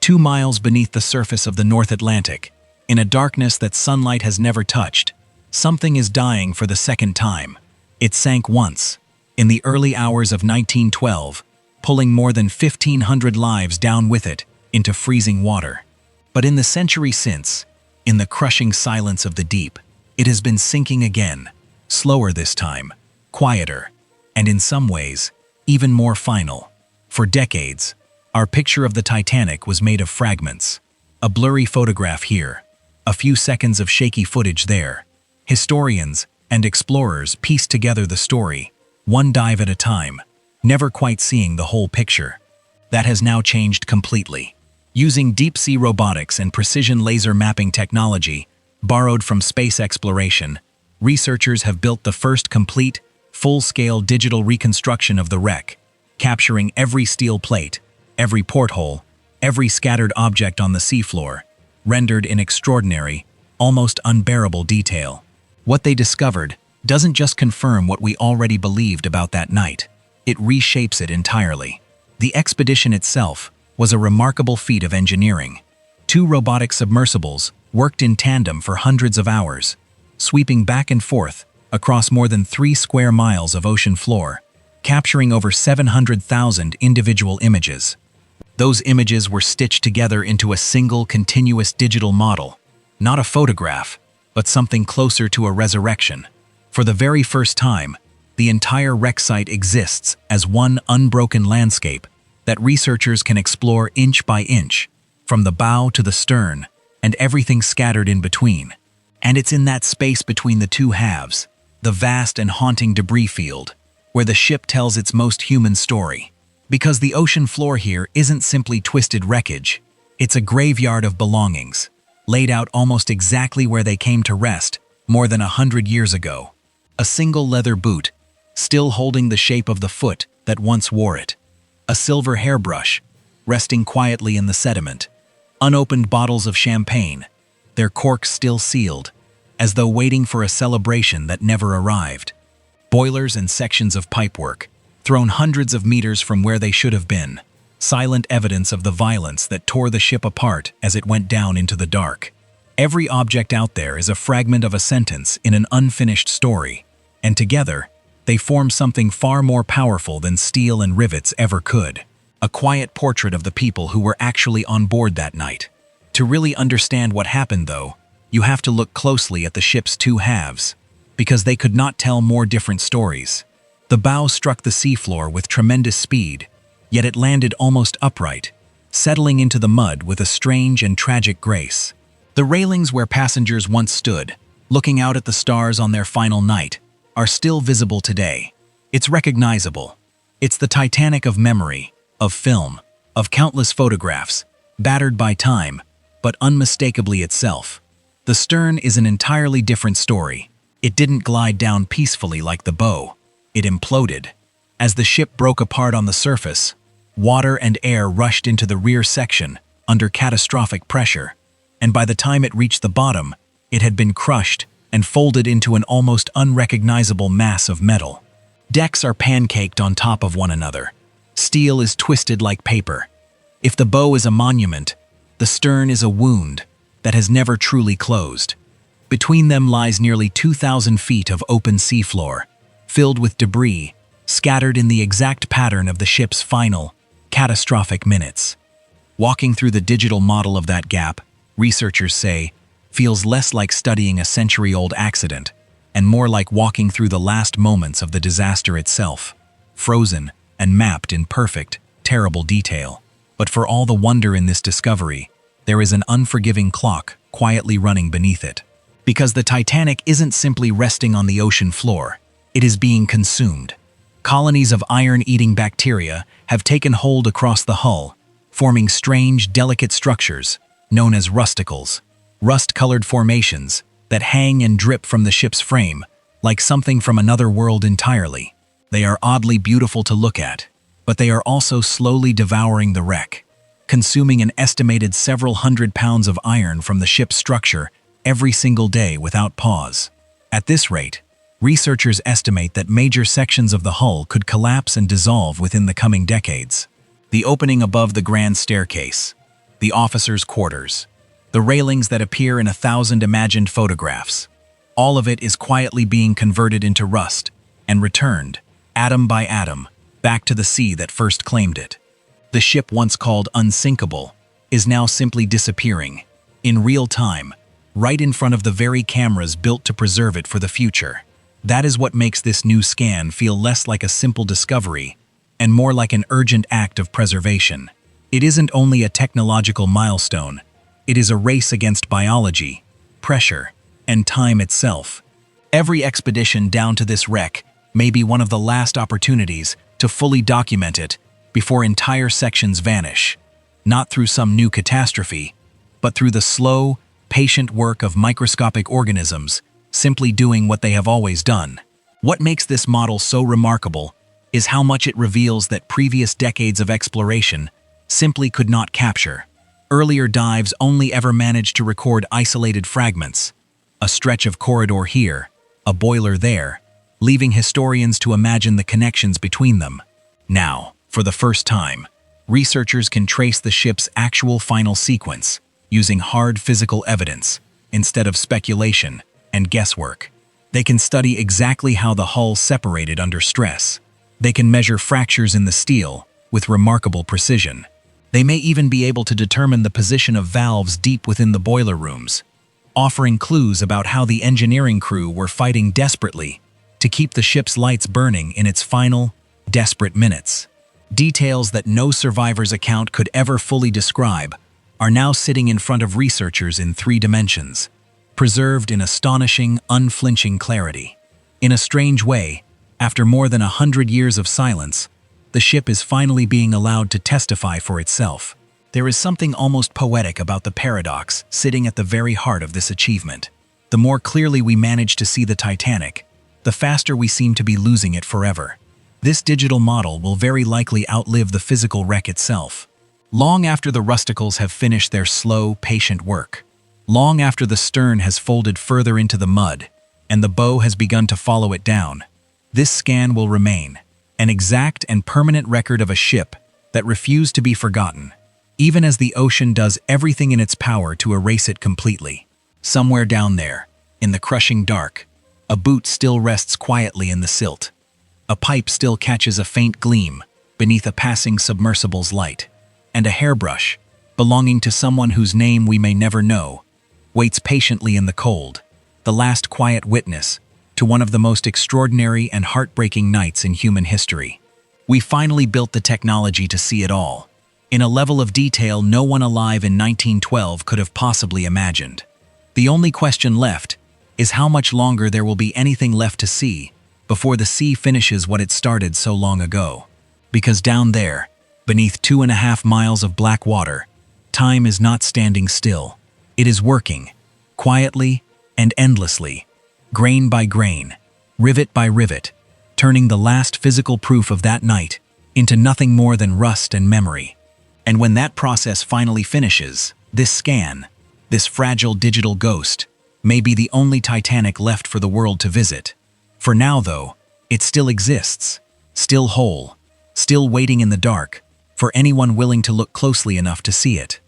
2 miles beneath the surface of the North Atlantic, in a darkness that sunlight has never touched, something is dying for the second time. It sank once, in the early hours of 1912, pulling more than 1,500 lives down with it into freezing water. But in the century since, in the crushing silence of the deep, it has been sinking again, slower this time, quieter, and in some ways, even more final. For decades, our picture of the Titanic was made of fragments. A blurry photograph here, a few seconds of shaky footage there. Historians and explorers pieced together the story, one dive at a time, never quite seeing the whole picture. That has now changed completely. Using deep-sea robotics and precision laser mapping technology, borrowed from space exploration, researchers have built the first complete, full-scale digital reconstruction of the wreck, capturing every steel plate, every porthole, every scattered object on the seafloor, rendered in extraordinary, almost unbearable detail. What they discovered doesn't just confirm what we already believed about that night, it reshapes it entirely. The expedition itself was a remarkable feat of engineering. 2 robotic submersibles worked in tandem for hundreds of hours, sweeping back and forth across more than 3 square miles of ocean floor, capturing over 700,000 individual images. Those images were stitched together into a single continuous digital model, not a photograph, but something closer to a resurrection. For the very first time, the entire wreck site exists as one unbroken landscape that researchers can explore inch by inch, from the bow to the stern, and everything scattered in between. And it's in that space between the two halves, the vast and haunting debris field, where the ship tells its most human story. Because the ocean floor here isn't simply twisted wreckage, it's a graveyard of belongings, laid out almost exactly where they came to rest more than 100 years ago. A single leather boot, still holding the shape of the foot that once wore it. A silver hairbrush, resting quietly in the sediment. Unopened bottles of champagne, their corks still sealed, as though waiting for a celebration that never arrived. Boilers and sections of pipework, thrown hundreds of meters from where they should have been, silent evidence of the violence that tore the ship apart as it went down into the dark. Every object out there is a fragment of a sentence in an unfinished story, and together, they form something far more powerful than steel and rivets ever could. A quiet portrait of the people who were actually on board that night. To really understand what happened, though, you have to look closely at the ship's 2 halves, because they could not tell more different stories. The bow struck the seafloor with tremendous speed, yet it landed almost upright, settling into the mud with a strange and tragic grace. The railings where passengers once stood, looking out at the stars on their final night, are still visible today. It's recognizable. It's the Titanic of memory, of film, of countless photographs, battered by time, but unmistakably itself. The stern is an entirely different story. It didn't glide down peacefully like the bow. It imploded. As the ship broke apart on the surface, water and air rushed into the rear section under catastrophic pressure, and by the time it reached the bottom, it had been crushed and folded into an almost unrecognizable mass of metal. Decks are pancaked on top of one another. Steel is twisted like paper. If the bow is a monument, the stern is a wound that has never truly closed. Between them lies nearly 2,000 feet of open seafloor, filled with debris, scattered in the exact pattern of the ship's final, catastrophic minutes. Walking through the digital model of that gap, researchers say, feels less like studying a century-old accident and more like walking through the last moments of the disaster itself, frozen and mapped in perfect, terrible detail. But for all the wonder in this discovery, there is an unforgiving clock quietly running beneath it. Because the Titanic isn't simply resting on the ocean floor, it is being consumed. Colonies of iron-eating bacteria have taken hold across the hull, forming strange, delicate structures known as rusticles, rust-colored formations that hang and drip from the ship's frame like something from another world entirely. They are oddly beautiful to look at, but they are also slowly devouring the wreck, consuming an estimated several hundred pounds of iron from the ship's structure every single day without pause. At this rate, researchers estimate that major sections of the hull could collapse and dissolve within the coming decades. The opening above the grand staircase, the officers' quarters, the railings that appear in 1,000 imagined photographs. All of it is quietly being converted into rust and returned, atom by atom, back to the sea that first claimed it. The ship once called unsinkable is now simply disappearing, in real time, right in front of the very cameras built to preserve it for the future. That is what makes this new scan feel less like a simple discovery and more like an urgent act of preservation. It isn't only a technological milestone, it is a race against biology, pressure, and time itself. Every expedition down to this wreck may be one of the last opportunities to fully document it before entire sections vanish, not through some new catastrophe, but through the slow, patient work of microscopic organisms simply doing what they have always done. What makes this model so remarkable is how much it reveals that previous decades of exploration simply could not capture. Earlier dives only ever managed to record isolated fragments, a stretch of corridor here, a boiler there, leaving historians to imagine the connections between them. Now, for the first time, researchers can trace the ship's actual final sequence, using hard physical evidence instead of speculation and guesswork. They can study exactly how the hull separated under stress. They can measure fractures in the steel with remarkable precision. They may even be able to determine the position of valves deep within the boiler rooms, offering clues about how the engineering crew were fighting desperately to keep the ship's lights burning in its final, desperate minutes. Details that no survivor's account could ever fully describe are now sitting in front of researchers in 3 dimensions, preserved in astonishing, unflinching clarity. In a strange way, after more than 100 years of silence, the ship is finally being allowed to testify for itself. There is something almost poetic about the paradox sitting at the very heart of this achievement. The more clearly we manage to see the Titanic, the faster we seem to be losing it forever. This digital model will very likely outlive the physical wreck itself. Long after the rusticles have finished their slow, patient work, long after the stern has folded further into the mud and the bow has begun to follow it down, this scan will remain, an exact and permanent record of a ship that refused to be forgotten, even as the ocean does everything in its power to erase it completely. Somewhere down there, in the crushing dark, a boot still rests quietly in the silt. A pipe still catches a faint gleam beneath a passing submersible's light, and a hairbrush, belonging to someone whose name we may never know, waits patiently in the cold, the last quiet witness to one of the most extraordinary and heartbreaking nights in human history. We finally built the technology to see it all, in a level of detail no one alive in 1912 could have possibly imagined. The only question left is how much longer there will be anything left to see before the sea finishes what it started so long ago. Because down there, beneath 2.5 miles of black water, time is not standing still. It is working, quietly and endlessly, grain by grain, rivet by rivet, turning the last physical proof of that night into nothing more than rust and memory. And when that process finally finishes, this scan, this fragile digital ghost, may be the only Titanic left for the world to visit. For now, though, it still exists, still whole, still waiting in the dark, for anyone willing to look closely enough to see it.